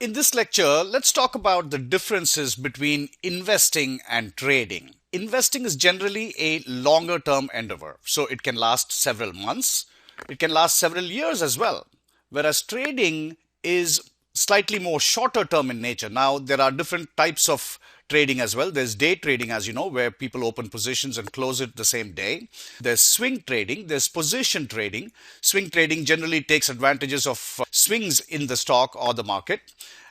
In this lecture, let's talk about the differences between investing and trading. Investing is generally a longer term endeavor, so it can last several months, it can last several years as well, whereas trading is slightly more shorter term in nature. Now, there are different types of trading as well. There's day trading, as you know, where people open positions and close it the same day. There's swing trading, there's position trading. Swing trading generally takes advantages of swings in the stock or the market.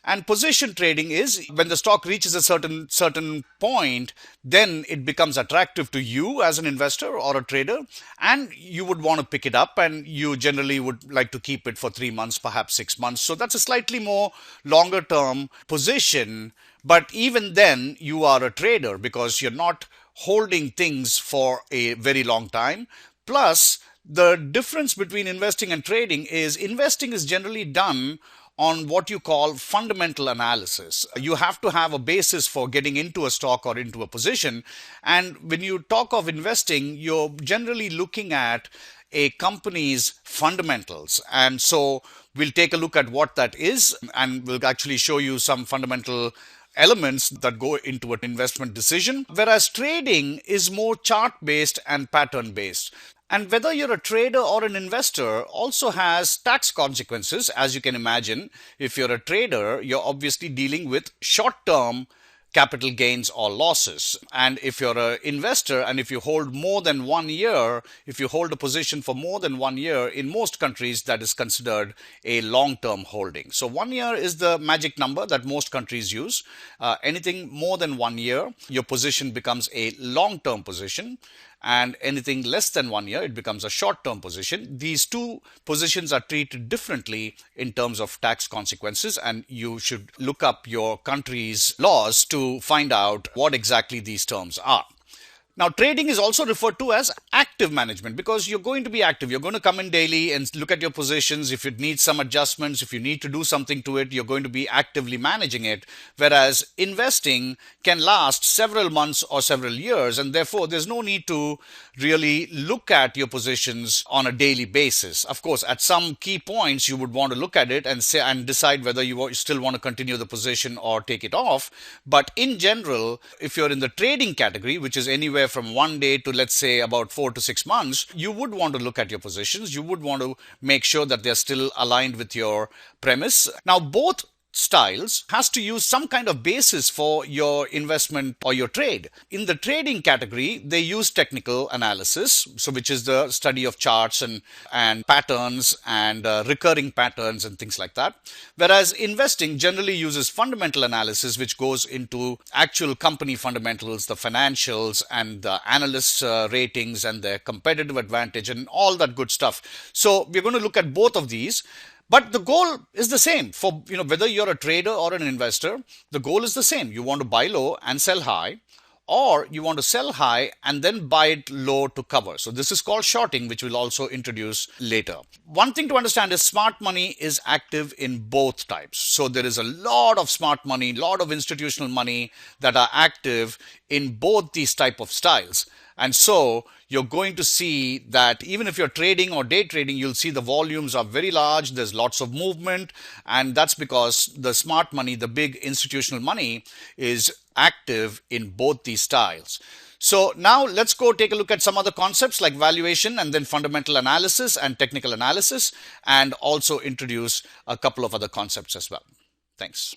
And position trading is when the stock reaches a certain point, then it becomes attractive to you as an investor or a trader, and you would want to pick it up, and you generally would like to keep it for 3 months, perhaps 6 months. So that's a slightly more longer term position. But even then, you are a trader because you're not holding things for a very long time. Plus, the difference between investing and trading is investing is generally done on what you call fundamental analysis. You have to have a basis for getting into a stock or into a position. And when you talk of investing, you're generally looking at a company's fundamentals. And so we'll take a look at what that is, and we'll actually show you some fundamental elements that go into an investment decision, whereas trading is more chart based and pattern based. And whether you're a trader or an investor also has tax consequences. As you can imagine, if you're a trader, you're obviously dealing with short-term capital gains or losses. And if you're an investor and if you hold more than 1 year, if you hold a position for more than 1 year, in most countries that is considered a long-term holding. So 1 year is the magic number that most countries use. Anything more than 1 year, your position becomes a long-term position. And anything less than 1 year, it becomes a short-term position. These two positions are treated differently in terms of tax consequences, and you should look up your country's laws to find out what exactly these terms are. Now, trading is also referred to as active management because you're going to be active. You're going to come in daily and look at your positions. If it needs some adjustments, if you need to do something to it, you're going to be actively managing it. Whereas investing can last several months or several years, and therefore there's no need to really look at your positions on a daily basis. Of course, at some key points, you would want to look at it and say and decide whether you still want to continue the position or take it off. But in general, if you're in the trading category, which is anywhere from 1 day to, let's say, about 4 to 6 months, you would want to look at your positions. You would want to make sure that they're still aligned with your premise. Now, both styles has to use some kind of basis for your investment or your trade. In the trading category, they use technical analysis, so which is the study of charts and patterns and recurring patterns and things like that. Whereas investing generally uses fundamental analysis, which goes into actual company fundamentals, the financials and the analysts' ratings and their competitive advantage and all that good stuff. So we're going to look at both of these. But the goal is the same for whether you're a trader or an investor. The goal is the same. You want to buy low and sell high, or you want to sell high and then buy it low to cover. So this is called shorting, which we'll also introduce later. One thing to understand is smart money is active in both types. So there is a lot of smart money, a lot of institutional money that are active in both these type of styles. And so you're going to see that even if you're trading or day trading, you'll see the volumes are very large. There's lots of movement. And that's because the smart money, the big institutional money, is active in both these styles. So now let's go take a look at some other concepts like valuation and then fundamental analysis and technical analysis, and also introduce a couple of other concepts as well. Thanks.